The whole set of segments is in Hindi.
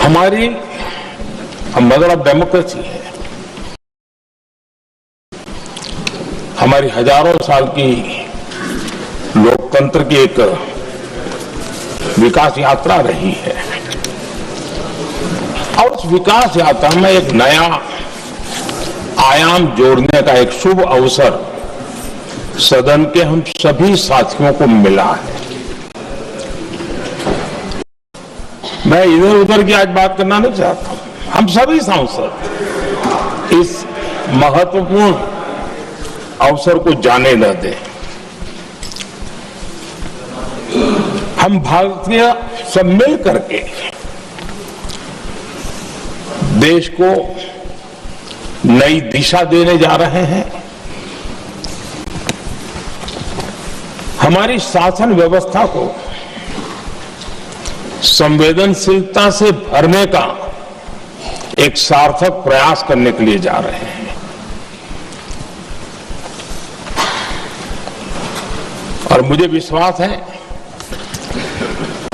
हमारी मदर ऑफ डेमोक्रेसी है। हमारी हजारों साल की लोकतंत्र की एक विकास यात्रा रही है और उस विकास यात्रा में एक नया आयाम जोड़ने का एक शुभ अवसर सदन के हम सभी साथियों को मिला है। मैं इधर उधर की आज बात करना नहीं चाहता हूं। हम सभी सांसद इस महत्वपूर्ण अवसर को जाने न दें। हम भारतीय सब मिल करके देश को नई दिशा देने जा रहे हैं। हमारी शासन व्यवस्था को संवेदनशीलता से भरने का एक सार्थक प्रयास करने के लिए जा रहे हैं। और मुझे विश्वास है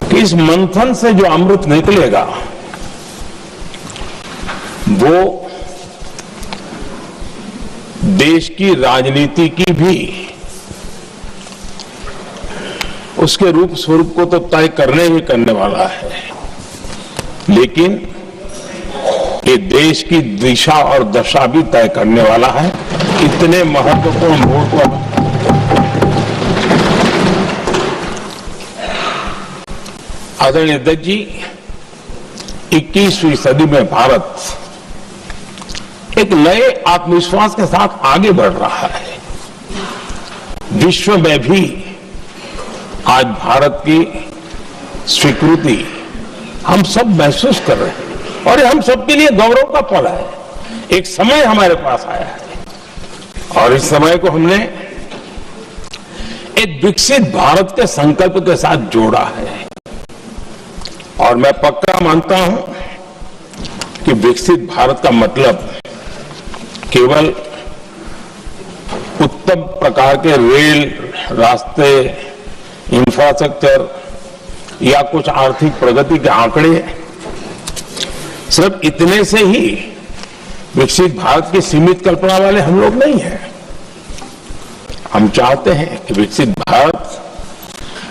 कि इस मंथन से जो अमृत निकलेगा वो देश की राजनीति की भी उसके रूप स्वरूप को तो तय करने ही करने वाला है, लेकिन ये देश की दिशा और दशा भी तय करने वाला है। इतने महत्वपूर्ण मोड़ पर आदरणीय अध्यक्ष जी, 21वीं सदी में भारत एक नए आत्मविश्वास के साथ आगे बढ़ रहा है। विश्व में भी आज भारत की स्वीकृति हम सब महसूस कर रहे हैं और ये हम सबके लिए गौरव का पल है। एक समय हमारे पास आया है और इस समय को हमने एक विकसित भारत के संकल्प के साथ जोड़ा है। और मैं पक्का मानता हूं कि विकसित भारत का मतलब केवल उत्तम प्रकार के रेल, रास्ते, इंफ्रास्ट्रक्चर या कुछ आर्थिक प्रगति के आंकड़े सिर्फ इतने से ही विकसित भारत की सीमित कल्पना वाले हम लोग नहीं हैं। हम चाहते हैं कि विकसित भारत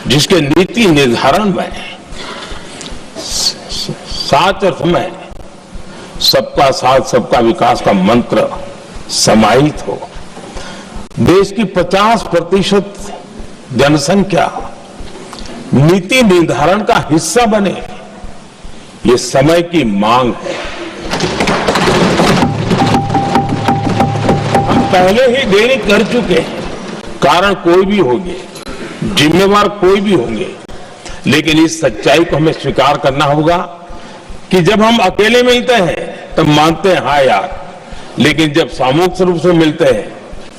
जिसके नीति निर्धारण में साथ अर्थ में सबका साथ सबका विकास का मंत्र समाहित हो, देश की 50% जनसंख्या नीति निर्धारण का हिस्सा बने, ये समय की मांग है। हम पहले ही देरी कर चुके हैं। कारण कोई भी होंगे, जिम्मेवार कोई भी होंगे, लेकिन इस सच्चाई को हमें स्वीकार करना होगा कि जब हम अकेले मिलते हैं तब मानते हैं हाँ यार, लेकिन जब सामूहिक रूप से मिलते हैं,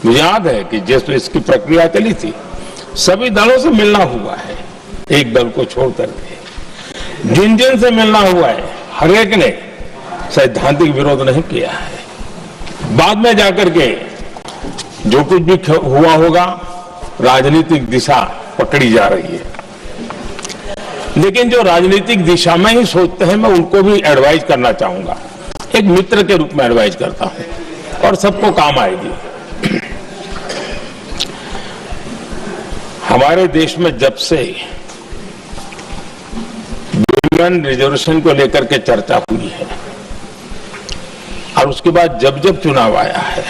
मुझे याद है कि जैसे इसकी प्रक्रिया चली थी, सभी दलों से मिलना हुआ है, एक दल को छोड़ करके जिन जिन से मिलना हुआ है, हर एक ने सैद्धांतिक विरोध नहीं किया है। बाद में जाकर के जो कुछ भी हुआ होगा, राजनीतिक दिशा पकड़ी जा रही है। लेकिन जो राजनीतिक दिशा में ही सोचते हैं, मैं उनको भी एडवाइज करना चाहूंगा, एक मित्र के रूप में एडवाइज करता हूं और सबको काम आएगी। हमारे देश में जब से वुमेन रिजर्वेशन को लेकर के चर्चा हुई है और उसके बाद जब जब चुनाव आया है,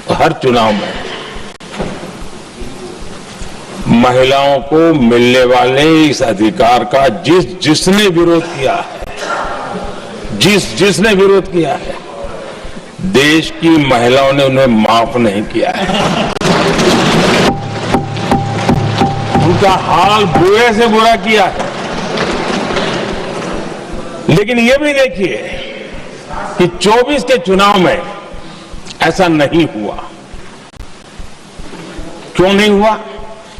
तो हर चुनाव में महिलाओं को मिलने वाले इस अधिकार का जिसने विरोध किया है, जिसने विरोध किया है, देश की महिलाओं ने उन्हें माफ नहीं किया है। उनका हाल बुरे से बुरा किया है। लेकिन ये भी देखिए कि 24 के चुनाव में ऐसा नहीं हुआ। क्यों नहीं हुआ?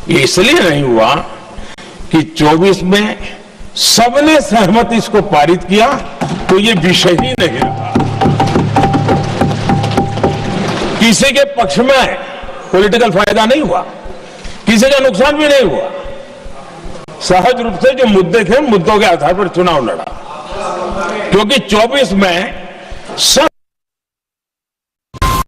ये इसलिए नहीं हुआ कि 24 में सबने सहमति इसको पारित किया, तो ये विषय ही नहीं रहा। किसी के पक्ष में पॉलिटिकल फायदा नहीं हुआ, किसी का नुकसान भी नहीं हुआ। सहज रूप से जो मुद्दे थे, मुद्दों के आधार पर चुनाव लड़ा। क्योंकि 24 में सब